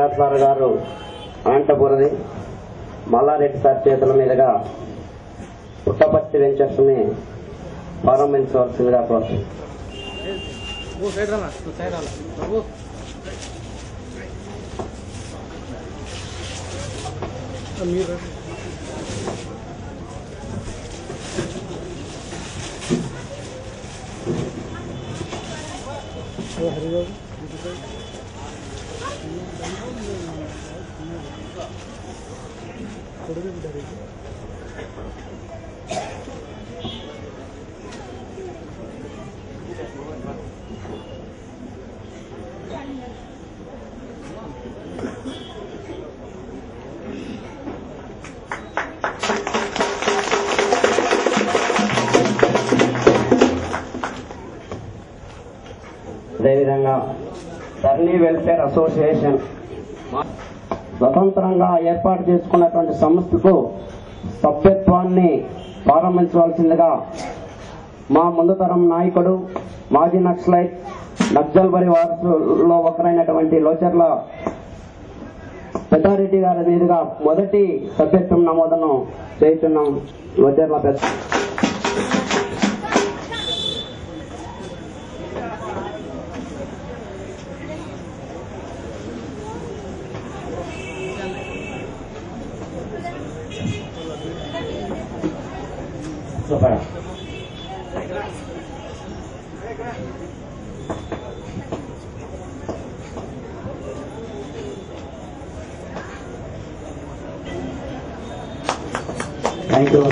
Prasad sir గారు అనంతపురది Mallareddy sir చేతుల మీదుగా పుట్టపర్తి వెంచర్స్ ని ప్రారంభించవలసిందిగా కోరుతున్నాను. అదేవిధంగా ధరణి వెల్ఫేర్ అసోసియేషన్ స్వతంత్రంగా ఏర్పాటు చేసుకున్నటువంటి సంస్థకు సభ్యత్వాన్ని ప్రారంభించవలసిందిగా మా ముందు తరం నాయకుడు మాజీ నక్సలైట్ నక్సల్బరి వారసుల్లో ఒకరైనటువంటి లోచర్ల పెద్దారెడ్డి గారి మీదుగా మొదటి సభ్యత్వం నమోదును చేస్తున్నాం. లోచర్ల పెద్ద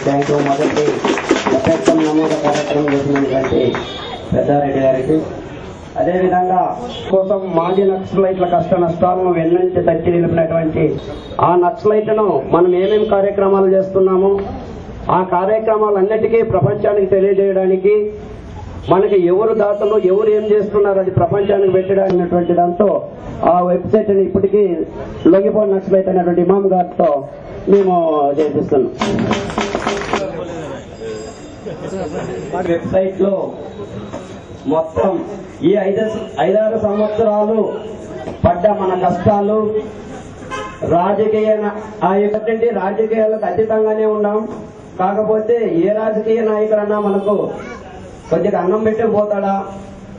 థ్యాంక్ యూ మొదటి సభ్యత్వం నమోదు కార్యక్రమం చేసినటువంటి పెద్దారెడ్డి గారికి. అదేవిధంగా కోసం మాజీ నక్సలైట్ల కష్ట నష్టాలను వెన్నంటి తట్టి నిలిపినటువంటి ఆ నక్సలైట్లను మనం ఏమేమి కార్యక్రమాలు చేస్తున్నామో ఆ కార్యక్రమాలన్నిటికీ ప్రపంచానికి తెలియజేయడానికి మనకి ఎవరు దాతలు ఎవరు ఏం చేస్తున్నారు అది ప్రపంచానికి పెట్టడానికి దాంతో ఆ వెబ్సైట్ ని ఇప్పటికీ లొంగిపోయిన నక్సలైట్ అయినటువంటి ఇమాం గారితో మేము చేపిస్తున్నాం. వెబ్సైట్ లో మొత్తం ఈ 5-6 సంవత్సరాలు పడ్డ మన కష్టాలు రాజకీయాలకు అతీతంగానే ఉన్నాం. కాకపోతే ఏ రాజకీయ నాయకులన్నా మనకు కొద్దిగా అన్నం పెట్టిపోతాడా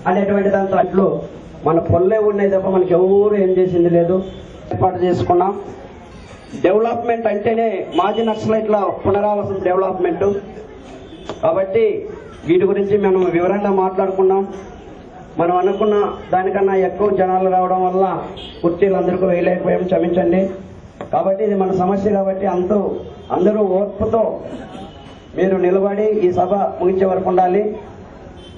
అనేటువంటి దాంతో అట్లు మన పొల్లే ఉన్నాయి తప్ప మనకి ఎవరు ఏం చేసింది లేదు. ఏర్పాటు చేసుకున్నాం. డెవలప్మెంట్ అంటేనే మాజీ నక్సలైట్ల పునరావాసం డెవలప్మెంట్ కాబట్టి వీటి గురించి మనం వివరంగా మాట్లాడుకున్నాం. మనం అనుకున్న దానికన్నా ఎక్కువ జనాలు రావడం వల్ల కుర్చీలందరికీ వేయలేకపోయాం, క్షమించండి. కాబట్టి ఇది మన సమస్య కాబట్టి అందరూ ఓర్పుతో మీరు నిలబడి ఈ సభ ముగించే వరకు ఉండాలి.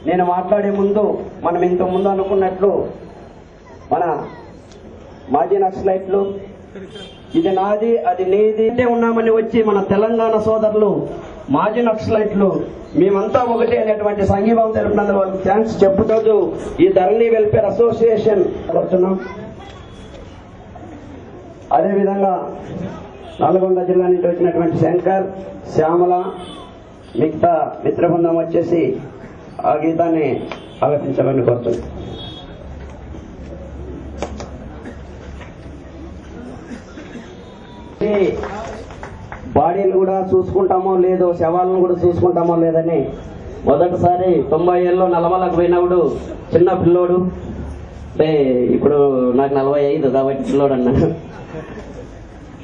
నేను మాట్లాడే ముందు మనం ఇంతకు ముందు అనుకున్నట్లు మన మాజీ నక్సలైట్లు ఇది నాది అది నీది ఉన్నామని వచ్చి మన తెలంగాణ సోదరులు మాజీ నక్సలైట్లు మేమంతా ఒకటి అనేటువంటి సంఘీభావం తెలిపినందుకు వాళ్ళకి థ్యాంక్స్ చెప్పుతూ ఈ ధరణి వెల్ఫేర్ అసోసియేషన్ కోరుతున్నాం. అదేవిధంగా నల్గొండ జిల్లా నుంచి వచ్చినటువంటి శంకర్, శ్యామల, మిగతా మిత్ర బృందం వచ్చేసి ఆ గీతాన్ని ఆలపించాలని కోరుతున్నాం. బాడీలు కూడా చూసుకుంటామో లేదో, శవాలను కూడా చూసుకుంటామో లేదని మొదటిసారి 90 ఏళ్ళలో నల్లమలకు పోయినప్పుడు చిన్న పిల్లోడు, అంటే ఇప్పుడు నాకు 45 కాబట్టి పిల్లోడు అన్నాను.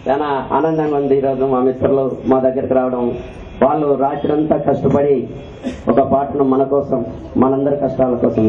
చాలా ఆనందంగా ఉంది ఈరోజు మా మిత్రులు మా దగ్గరికి రావడం. వాళ్ళు రాత్రంతా కష్టపడి ఒక పాటను మన కోసం, మనందరి కష్టాల కోసం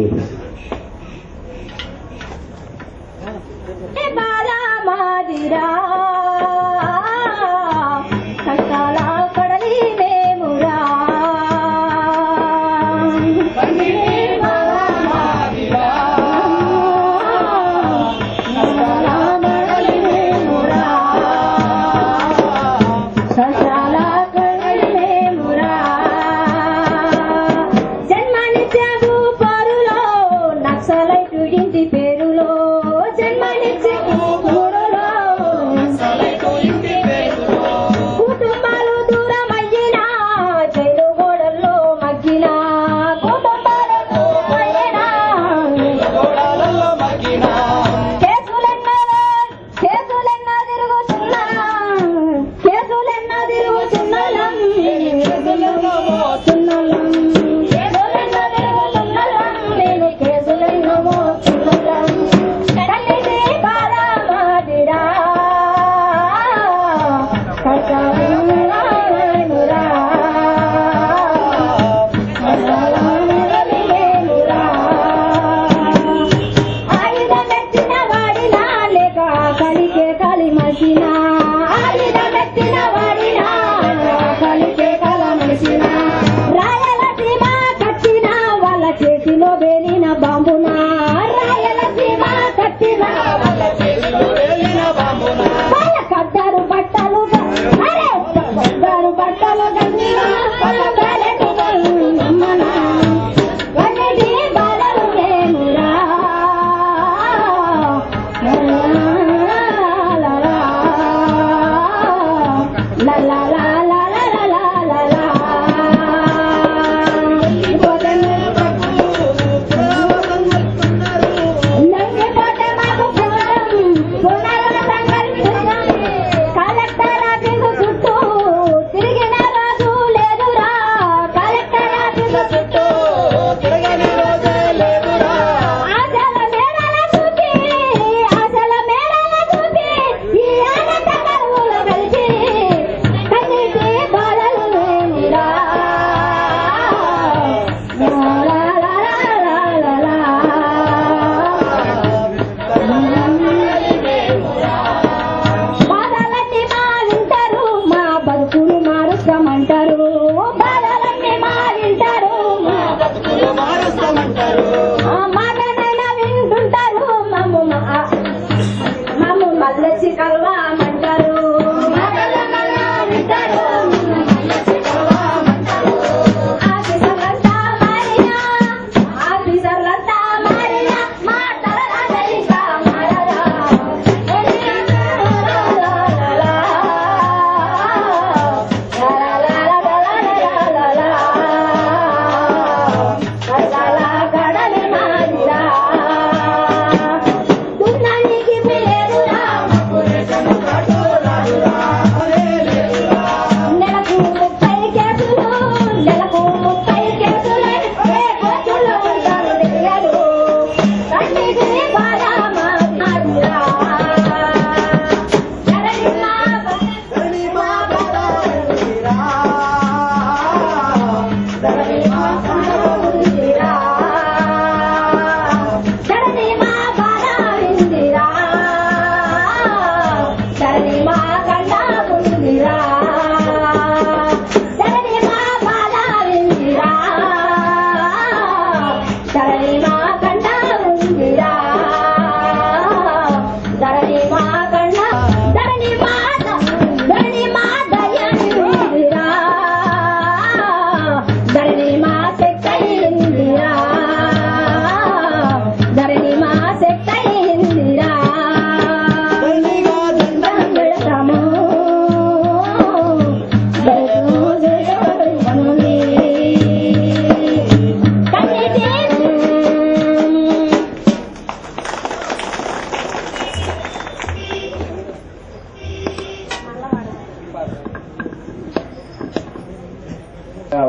మల్లెచ్చి కలవామంటారు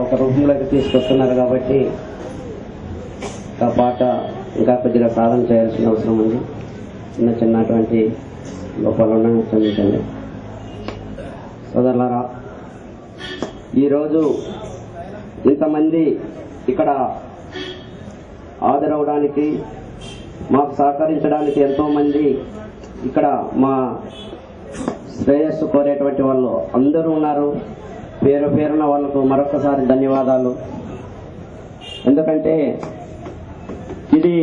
ఒక రూపంలోకి తీసుకొస్తున్నారు కాబట్టి ఆ పాట ఇంకా కొద్దిగా సాధన చేయాల్సిన అవసరం ఉంది. చిన్నటువంటి లోపాలను క్షమించండి. సోదరులారా, ఈరోజు ఇంతమంది ఇక్కడ హాజరవడానికి మాకు సహకరించడానికి ఎంతో మంది ఇక్కడ మా శ్రేయస్సు కోరేటువంటి వాళ్ళు అందరూ ఉన్నారు. పేరు పేరున వాళ్ళకు మరొకసారి ధన్యవాదాలు. ఎందుకంటే ఇది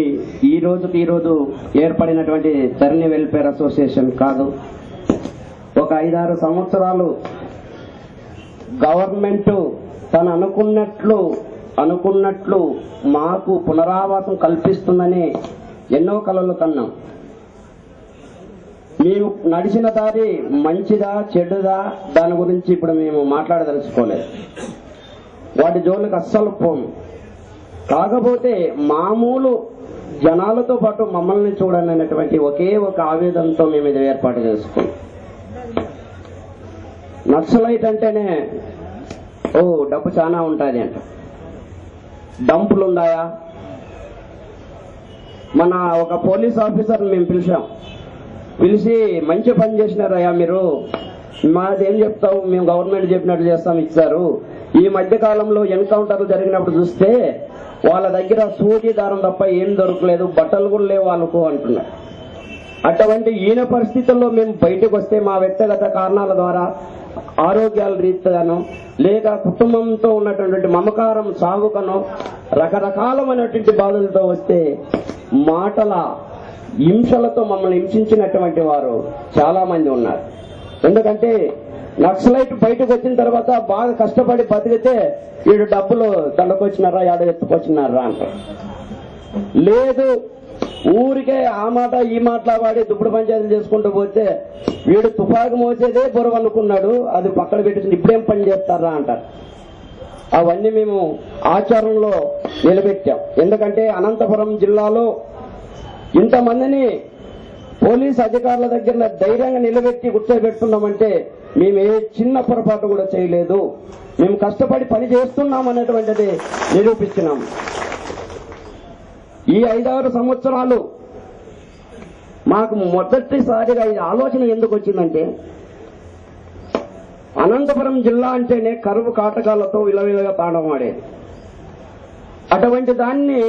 ఈ రోజు ఏర్పడినటువంటి ధరణి వెల్ఫేర్ అసోసియేషన్ కాదు. ఒక 5-6 సంవత్సరాలు గవర్నమెంట్ తను అనుకున్నట్లు మాకు పునరావాసం కల్పిస్తుందని ఎన్నో కలలు కన్నాం. మేము నడిచిన దారి మంచిదా చెడుదా దాని గురించి ఇప్పుడు మేము మాట్లాడదలుచుకోలేదు. వాటి జోలికి అస్సలు పోము. కాకపోతే మామూలు జనాలతో పాటు మమ్మల్ని చూడండి అనేటువంటి ఒకే ఒక ఆవేదనతో మేము ఇది ఏర్పాటు చేసుకున్నాం. నక్సలైట్ అంటేనే డబ్బు చాలా ఉంటుంది అంట. డంపులు ఉన్నాయా? మన ఒక పోలీస్ ఆఫీసర్ మేము పిలిచి మంచి పని చేసినారయ్యా మీరు, మాదేం చెప్తావు, మేము గవర్నమెంట్ చెప్పినట్టు చేస్తాం ఇచ్చారు. ఈ మధ్య కాలంలో ఎన్కౌంటర్లు జరిగినప్పుడు చూస్తే వాళ్ళ దగ్గర సూది దారం తప్ప ఏం దొరకలేదు, బట్టలు కూడా లేవు వాళ్ళకు అంటున్నారు. అటువంటి ఈయన పరిస్థితుల్లో మేము బయటకు వస్తే మా వ్యక్తిగత కారణాల ద్వారా ఆరోగ్యాల రీత్యానో లేక కుటుంబంతో ఉన్నటువంటి మమకారం సాగుకనో రకరకాలమైనటువంటి బాధలతో వస్తే మాటల హింసలతో మమ్మల్ని హింసించినటువంటి వారు చాలా మంది ఉన్నారు. ఎందుకంటే నక్సలైట్ బయటకు వచ్చిన తర్వాత బాగా కష్టపడి బతికితే వీడు డబ్బులు దండకొచ్చినారా ఏడ ఎత్తుకొచ్చినారా అంటారు. లేదు ఊరికే ఆ మాట ఈ మాటలా వాడి దుప్పుడు పంచాయతీలు చేసుకుంటూ పోతే వీడు తుపాకు మోసేదే బొరవ అనుకున్నాడు, అది పక్కన పెట్టి ఇప్పుడేం పని చేస్తారా అంటారు. అవన్నీ మేము ఆచారంలో నిలబెట్టాం. ఎందుకంటే అనంతపురం జిల్లాలో ఇంతమందిని పోలీస్ అధికారుల దగ్గర ధైర్యంగా నిలబెట్టి కూర్చోబెడుతున్నామంటే మేము ఏ చిన్న పొరపాటు కూడా చేయలేదు, మేము కష్టపడి పని చేస్తున్నాం అనేటువంటిది నిరూపిస్తున్నాం. ఈ 5-6 సంవత్సరాలు మాకు మొదటిసారిగా ఈ ఆలోచన ఎందుకు వచ్చిందంటే, అనంతపురం జిల్లా అంటేనే కరువు కాటకాలతో విలవిలగా తాండవాడేది. అటువంటి దాన్ని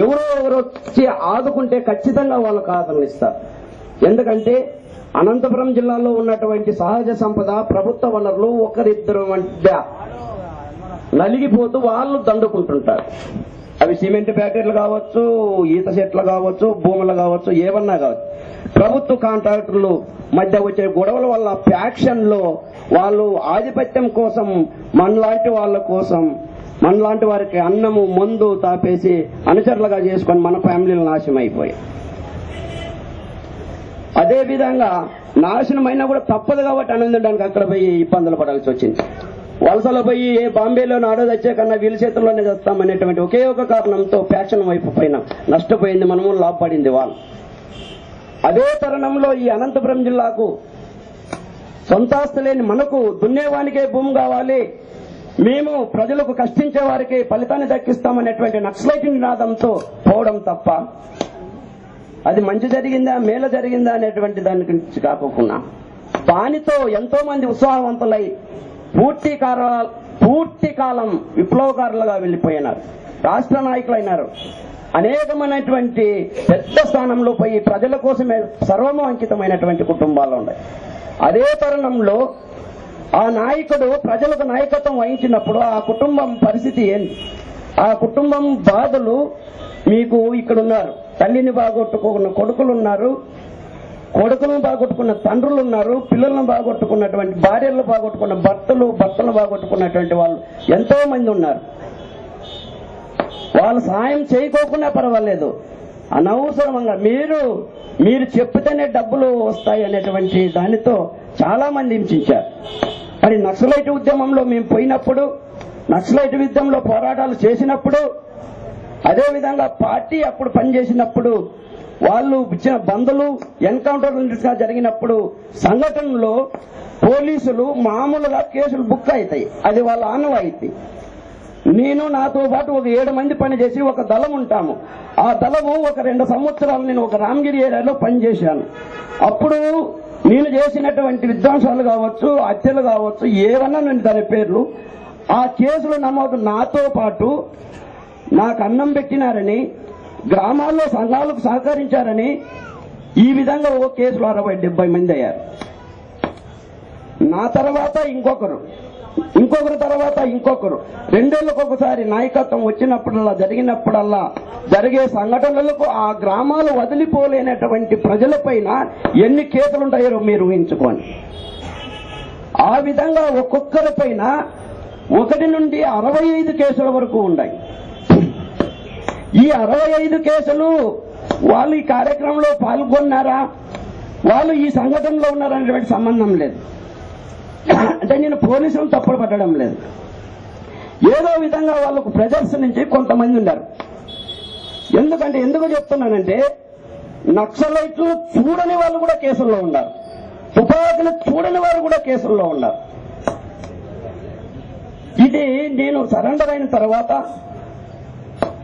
ఎవరో వచ్చి ఆదుకుంటే ఖచ్చితంగా వాళ్ళకు ఆదరణిస్తారు. ఎందుకంటే అనంతపురం జిల్లాలో ఉన్నటువంటి సహజ సంపద ప్రభుత్వ వనరులు ఒకరిద్దరు మధ్య నలిగిపోతూ వాళ్ళు దండుకుంటుంటారు. అవి సిమెంట్ ఫ్యాక్టరీలు కావచ్చు, ఈత చెట్లు కావచ్చు, భూములు కావచ్చు, ఏమన్నా కావచ్చు. ప్రభుత్వ కాంట్రాక్టర్లు మధ్య వచ్చే గొడవల వల్ల ఫ్యాక్షన్లో వాళ్ళు ఆధిపత్యం కోసం మనలాంటి వాళ్ళ కోసం, మనలాంటి వారికి అన్నము మందు తాపేసి అనుచరులుగా చేసుకొని మన ఫ్యామిలీలు నాశనం అయిపోయాయి. అదే విధంగా నాశనమైనా కూడా తప్పదు కాబట్టి ఆనందించడానికి అక్కడ పోయి ఇబ్బందులు పడాల్సి వచ్చింది. వలసలో పోయి బాంబేలో నాడో తెచ్చే కన్నా వీళ్ళ చేతుల్లోనే చేస్తామనేటువంటి ఒకే ఒక కారణంతో ఫ్యాక్షన్ వైపు పైన నష్టపోయింది మనము, లాభపడింది వాళ్ళు. అదే తరుణంలో ఈ అనంతపురం జిల్లాకు సొంతాస్తి లేని మనకు దున్నేవానికే భూమి కావాలి, మేము ప్రజలకు కష్టించే వారికి ఫలితాన్ని దక్కిస్తామనేటువంటి నక్సలైట్ నినాదంతో పోవడం తప్ప అది మంచి జరిగిందా మేలు జరిగిందా అనేటువంటి దాని గురించి కాకుండా దానితో ఎంతో మంది ఉత్సాహవంతులై పూర్తి కాలం విప్లవకారులుగా వెళ్లిపోయినారు, రాష్ట్ర నాయకులైనారు, అనేకమైనటువంటి పెద్ద స్థానంలో పోయి ప్రజల కోసమే సర్వము అంకితమైనటువంటి కుటుంబాలు ఉన్నాయి. అదే తరుణంలో ఆ నాయకుడు ప్రజలకు నాయకత్వం వహించినప్పుడు ఆ కుటుంబం పరిస్థితి ఏంటి, ఆ కుటుంబం బాధలు మీకు ఇక్కడున్నారు. తల్లిని బాగొట్టుకున్న కొడుకులు ఉన్నారు, కొడుకులను బాగొట్టుకున్న తండ్రులు ఉన్నారు, పిల్లలను బాగొట్టుకున్నటువంటి భార్యలను బాగొట్టుకున్న భర్తలు బాగొట్టుకున్నటువంటి వాళ్ళు ఎంతో మంది ఉన్నారు. వాళ్ళు సహాయం చేయకోకుండా పర్వాలేదు, అనవసరంగా మీరు చెప్తేనే డబ్బులు వస్తాయి అనేటువంటి దానితో చాలా మంది హింసించారు. మరి నక్సలైట్ ఉద్యమంలో మేము పోయినప్పుడు, నక్సలైట్ యుద్ధంలో పోరాటాలు చేసినప్పుడు, అదేవిధంగా పార్టీ అప్పుడు పనిచేసినప్పుడు వాళ్ళు ఇచ్చిన బంధులు ఎన్కౌంటర్గా జరిగినప్పుడు సంఘటనలో పోలీసులు మామూలుగా కేసులు బుక్ అవుతాయి, అది వాళ్ళ ఆనవాయితీ. నేను నాతో పాటు ఒక 7 మంది పనిచేసి ఒక దళం ఉంటాము. ఆ దళము ఒక 2 సంవత్సరాలు నేను ఒక రామగిరి ఏరియాలో పనిచేశాను. అప్పుడు నేను చేసినటువంటి విధ్వంసాలు కావచ్చు, హత్యలు కావచ్చు, ఏమన్నా నేను దాని పేర్లు, ఆ కేసులు నమోదు నాతో పాటు నాకు అన్నం పెట్టినారని, గ్రామాల్లో సంఘాలకు సహకరించారని ఈ విధంగా ఓ కేసులో 60-70 మంది అయ్యారు. నా తర్వాత ఇంకొకరు తర్వాత ఇంకొకరు 2 ఏళ్లకు ఒకసారి నాయకత్వం వచ్చినప్పుడల్లా జరిగినప్పుడల్లా జరిగే సంఘటనలకు ఆ గ్రామాలు వదిలిపోలేనటువంటి ప్రజలపైన ఎన్ని కేసులుంటాయో మీరు ఊహించుకోండి. ఆ విధంగా ఒక్కొక్కరి పైన 1 నుండి 65 కేసుల వరకు ఉన్నాయి. ఈ 65 కేసులు వాళ్ళు ఈ కార్యక్రమంలో పాల్గొన్నారా, వాళ్ళు ఈ సంఘటనలో ఉన్నారనేటువంటి సంబంధం లేదు. అంటే నేను పోలీసులను తప్పుడు పట్టడం లేదు, ఏదో విధంగా వాళ్ళకు ప్రెజర్స్ నుంచి కొంతమంది ఉన్నారు. ఎందుకు చెప్తున్నానంటే నక్సలైట్లు చూడని వాళ్ళు కూడా కేసుల్లో ఉన్నారు, తుపాకులు చూడని వారు కూడా కేసుల్లో ఉన్నారు. ఇది నేను సరెండర్ అయిన తర్వాత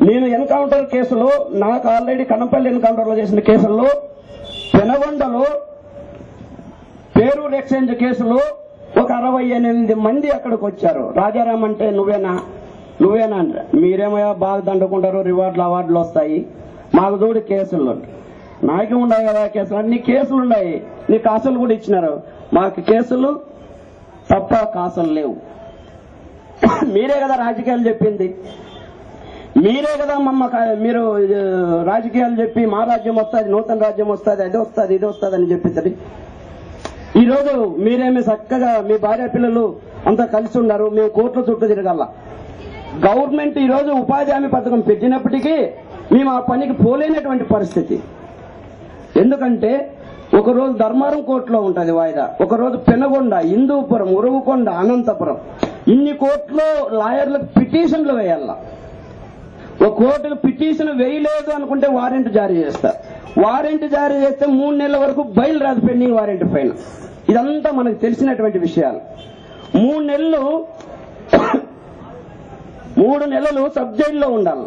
నేను ఎన్కౌంటర్ కేసులో, నాకు ఆల్రెడీ కనంపల్లి ఎన్కౌంటర్లో చేసిన కేసుల్లో, పెనగొండలో పేరూరు ఎక్స్చేంజ్ కేసులో ఒక 68 మంది అక్కడికి వచ్చారు. రాజారాం అంటే నువ్వేనా అంటే మీరేమయ్యా బాగా దండుకుంటారు, రివార్డులు అవార్డులు వస్తాయి, మాకు చూడు కేసులు. నాకే ఉన్నాయి కదా కేసులు, అన్ని కేసులు ఉన్నాయి, నీ కాసులు కూడా ఇచ్చినారు. మాకు కేసులు తప్ప కాసులు లేవు. మీరే కదా రాజకీయాలు చెప్పింది, మీరే కదా మీరు రాజకీయాలు చెప్పి మా రాజ్యం వస్తుంది, నూతన రాజ్యం వస్తుంది, అది వస్తుంది, ఇది వస్తుంది అని చెప్పింది. ఈరోజు మీరేమి చక్కగా మీ భార్య పిల్లలు అంతా కలిసి ఉన్నారు, మేము కోర్టుల చుట్టూ తిరగల. గవర్నమెంట్ ఈరోజు ఉపాధి హామీ పథకం పెట్టినప్పటికీ మేము ఆ పనికి పోలేనటువంటి పరిస్థితి. ఎందుకంటే ఒకరోజు ధర్మారం కోర్టులో ఉంటుంది వాయిదా, ఒకరోజు పెనగొండ, హిందూపురం, ఉరువుకొండ, అనంతపురం, ఇన్ని కోర్టులో లాయర్లకు పిటిషన్లు వేయాల. ఒక కోర్టుకు పిటిషన్ వేయలేదు అనుకుంటే వారెంట్ జారీ చేస్తారు. వారెంట్ జారీ చేస్తే 3 నెలల వరకు బయలు రాదు పెండింగ్ వారెంట్ పైన. ఇదంతా మనకు తెలిసినటువంటి విషయాలు. 3 నెలలు సబ్ జైల్లో ఉండాల.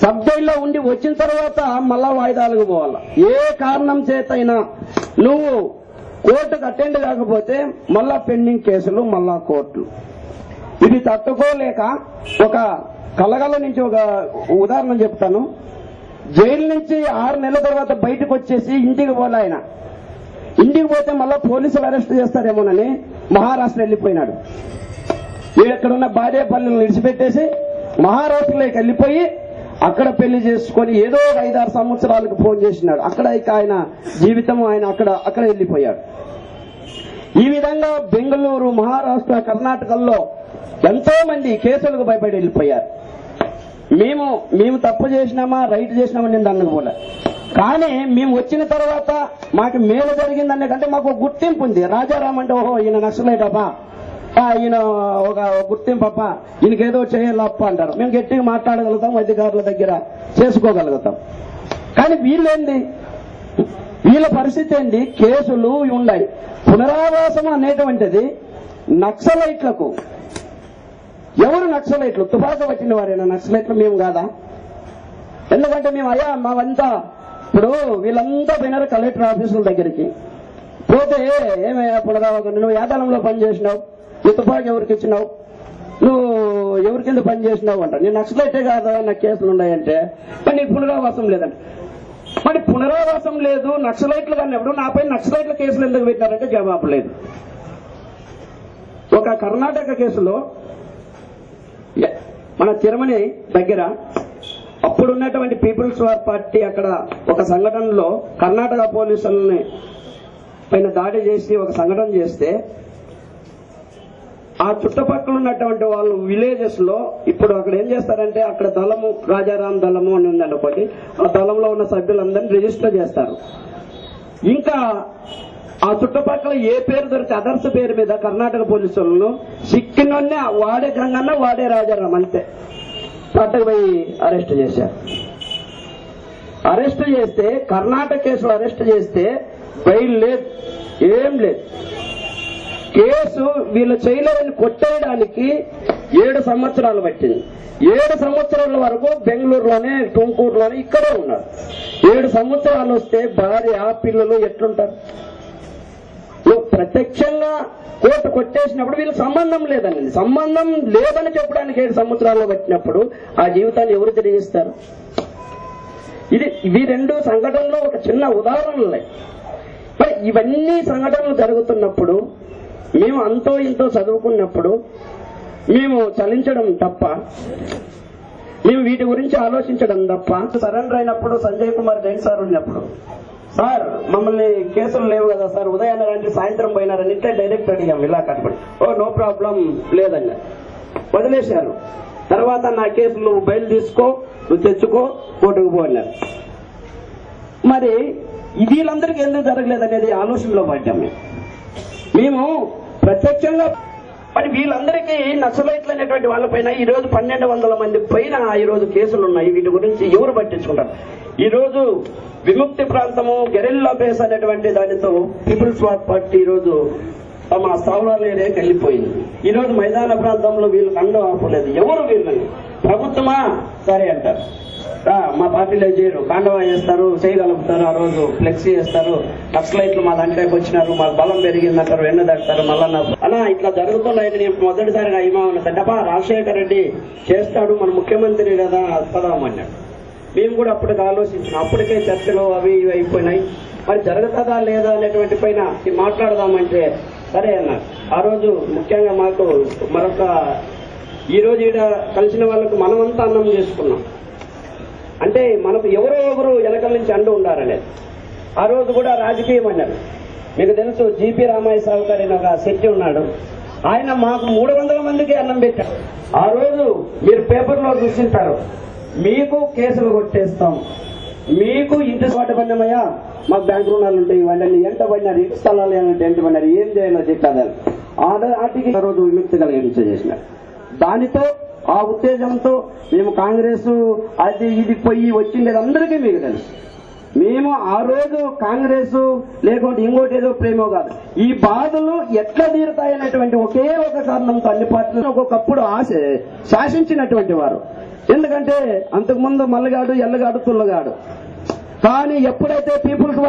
సబ్ జైల్లో ఉండి వచ్చిన తర్వాత మళ్ళా వాయిదాలకు పోవాల. ఏ కారణం చేతైనా నువ్వు కోర్టుకు అటెండ్ కాకపోతే మళ్ళా పెండింగ్ కేసులు, మళ్ళా కోర్టులు. ఇది తట్టుకోలేక ఒక కలగల నుంచి ఒక ఉదాహరణ చెప్తాను. జైలు నుంచి 6 నెలల తర్వాత బయటకు వచ్చేసి ఇంటికి పోలే ఆయన. ఇంటికి పోతే మళ్ళా పోలీసులు అరెస్ట్ చేస్తారేమోనని మహారాష్ట్ర వెళ్ళిపోయినాడు. వీడెక్కడున్న భార్య పల్లెలను విడిచిపెట్టేసి మహారాష్ట్రలోకి వెళ్ళిపోయి అక్కడ పెళ్లి చేసుకొని ఏదో 5-6 సంవత్సరాలకు ఫోన్ చేసినాడు. అక్కడ ఇక ఆయన జీవితం ఆయన అక్కడ వెళ్ళిపోయాడు. ఈ విధంగా బెంగళూరు, మహారాష్ట్ర, కర్ణాటకల్లో ఎంతో మంది కేసులకు భయపడి వెళ్ళిపోయారు. మేము తప్పు చేసినామా రైట్ చేసినామా నేను అనకపోలే, కానీ మేము వచ్చిన తర్వాత మాకు మేలు జరిగిందనే కంటే మాకు ఒక గుర్తింపు ఉంది. రాజారాం అంటే ఓహో ఈయన నక్సలైటప్పా, ఈయన ఒక గుర్తింపప్ప, ఈయనకేదో చేయాలప్ప అంటారు. మేము గట్టిగా మాట్లాడగలుగుతాం, అధికారుల దగ్గర చేసుకోగలుగుతాం. కానీ వీళ్ళేంది, వీళ్ళ పరిస్థితి ఏంది, కేసులు ఉన్నాయి. పునరావాసం అనేటువంటిది నక్సలైట్లకు. ఎవరు నక్సలైట్లు? తుపాకు పట్టిన వారేనా నక్సలైట్లు? మేము కాదా? ఎందుకంటే మేము మావంతా ఇప్పుడు వీళ్ళంతా పోయినారు కలెక్టర్ ఆఫీసుల దగ్గరికి. పోతే ఏమయ్యా పునరావాసం, నువ్వు యాదలంలో పనిచేసినావు, ఈ తుపాకు ఎవరికి ఇచ్చినావు, నువ్వు ఎవరి కింద పని చేసినావు అంట. నేను నక్సలైటే కాదా, నాకు కేసులు ఉన్నాయంటే మరి నీకు పునరావాసం లేదంట. మరి పునరావాసం లేదు నక్సలైట్లు కానీ ఎవరు నాపై నక్సలైట్ల కేసులు ఎందుకు పెట్టారంటే జవాబు లేదు. ఒక కర్ణాటక కేసులో మన తిరుమని దగ్గర అప్పుడున్నటువంటి పీపుల్స్ వార్ పార్టీ అక్కడ ఒక సంఘటనలో కర్ణాటక పోలీసులని పైన దాడి చేసి ఒక సంఘటన చేస్తే ఆ చుట్టుపక్కల ఉన్నటువంటి వాళ్ళు విలేజెస్ లో ఇప్పుడు అక్కడ ఏం చేస్తారంటే అక్కడ దళము, రాజారాం దళము అని ఉందనుకోండి, ఆ దళంలో ఉన్న సభ్యులందరినీ రిజిస్టర్ చేస్తారు. ఇంకా ఆ చుట్టుపక్కల ఏ పేరు దొరికితే అదర్స్ పేరు మీద కర్ణాటక పోలీసులను సిక్కినోన్నే వాడే గంగన్న వాడే రాజారాం అంతే పట్టుకుపోయి అరెస్ట్ చేశారు. అరెస్ట్ చేస్తే కర్ణాటక కేసులో అరెస్ట్ చేస్తే బెయిల్ లేదు, ఏం లేదు. కేసు వీళ్ళు చేయలేదని కొట్టేయడానికి 7 సంవత్సరాలు పట్టింది. 7 సంవత్సరాల వరకు బెంగళూరులోనే, టుమ్కూరులోనే ఇక్కడే ఉన్నారు. 7 సంవత్సరాలు వస్తే భార్య పిల్లలు ఎట్లుంటారు? ప్రత్యక్షంగా కోర్టు కొట్టేసినప్పుడు వీళ్ళకి సంబంధం లేదని చెప్పడానికి 7 సంవత్సరాలు పట్టినప్పుడు ఆ జీవితాన్ని ఎవరు తిరిగిస్తారు? ఇవి 2 సంఘటనలు ఒక చిన్న ఉదాహరణలే. మరి ఇవన్నీ సంఘటనలు జరుగుతున్నప్పుడు మేము అంతో ఇంతో చదువుకున్నప్పుడు మేము చలించడం తప్ప, మేము వీటి గురించి ఆలోచించడం తప్ప. సరెండర్ అయినప్పుడు సంజయ్ కుమార్ జైన్ సార్ ఉన్నప్పుడు, సార్ మమ్మల్ని కేసులు లేవు కదా సార్, ఉదయాన్నే రండి సాయంత్రం పోయినారని ఇట్లా డైరెక్ట్ అడిగాం ఇలా కట్టుబడి. నో ప్రాబ్లం లేదన్నా వదిలేశారు. తర్వాత నా కేసులు బయలు తీసుకో, నువ్వు తెచ్చుకో, కోర్టుకు పో అన్నారు. మరి వీళ్ళందరికీ ఎందుకు జరగలేదనేది ఆలోచనలో పడ్డాం మేము ప్రత్యక్షంగా. మరి వీళ్ళందరికీ నక్సలైట్లు అనేటువంటి వాళ్ళపైన ఈ రోజు 1200 మంది పైన ఈ రోజు కేసులు ఉన్నాయి. వీటి గురించి ఎవరు పట్టించుకుంటారు? ఈ రోజు విముక్తి ప్రాంతము, గెరిల్లా బేస్ అనేటువంటి దానితో పీపుల్స్ వార్ పార్టీ ఈ రోజు తమ స్థావరాల ఏరియాకి వెళ్ళిపోయింది. ఈ రోజు మైదాన ప్రాంతంలో వీళ్ళకి అండం ఆపలేదు. ఎవరు వీళ్ళని? ప్రభుత్వమా? సరే అంటారు, మా పార్టీలో చేయరు, కాండవా చేస్తారు, చేయగలుగుతారు, ఆ రోజు ఫ్లెక్సీ చేస్తారు, నక్సలైట్లు మా దాంట్లోకి వచ్చినారు, మాకు బలం పెరిగిందంటారు, ఎండ దడతారు. మళ్ళా అలా ఇట్లా జరుగుతున్నాయని నేను మొదటిసారిగా ఏమన్నా రాజశేఖర రెడ్డి చేస్తాడు, మన ముఖ్యమంత్రి కదా పదామన్నాడు. మేము కూడా అప్పటికి ఆలోచించినాం. అప్పటికే చర్చలు అవి ఇవి అయిపోయినాయి. మరి జరుగుతుందా లేదా అనేటువంటి పైన మాట్లాడదామంటే సరే అన్నారు. ఆ రోజు ముఖ్యంగా మాకు మరొక ఈ రోజు ఈడ కలిసిన వాళ్ళకు మనమంతా అన్నం చేసుకున్నాం. అంటే మనకు ఎవరో వెనకల నుంచి అండు ఉండారనేది. ఆ రోజు కూడా రాజకీయం అన్నారు. మీకు తెలుసు జీపీ రామయ్య సాగు గారు ఒక శెట్టి ఉన్నాడు, ఆయన మాకు 300 మందికి అన్నం పెట్టారు. ఆ రోజు మీరు పేపర్లో చూసింటారు, మీకు కేసులు కొట్టేస్తాం, మీకు ఇంటి స్వాట పడినామయ్యా, మాకు బ్యాంక్ రుణాలు ఉంటాయి, ఇవన్నీ ఎంత పడినారు, ఇంటి స్థలాలు ఏమంటే ఎంత పడినారు, ఏం చేయాలో చెప్పారు. ఆటికి ఆ రోజు విముక్తి కలిగించేసినారు. దానితో ఆ ఉత్తేజంతో మేము కాంగ్రెస్ అది ఇది పోయి వచ్చిండేది అందరికీ మీకు తెలుసు. మేము ఆ రోజు కాంగ్రెస్ లేకుంటే ఇంకోటి ఏదో ప్రేమో కాదు, ఈ బాధలు ఎట్లా తీరుతాయనేటువంటి ఒకే ఒక కారణంతో అన్ని పార్టీలు ఒక్కొక్కప్పుడు శాసించినటువంటి వారు. ఎందుకంటే అంతకుముందు మల్లగాడు, ఎల్లగాడు, తుల్లగాడు. కానీ ఎప్పుడైతే పీపుల్స్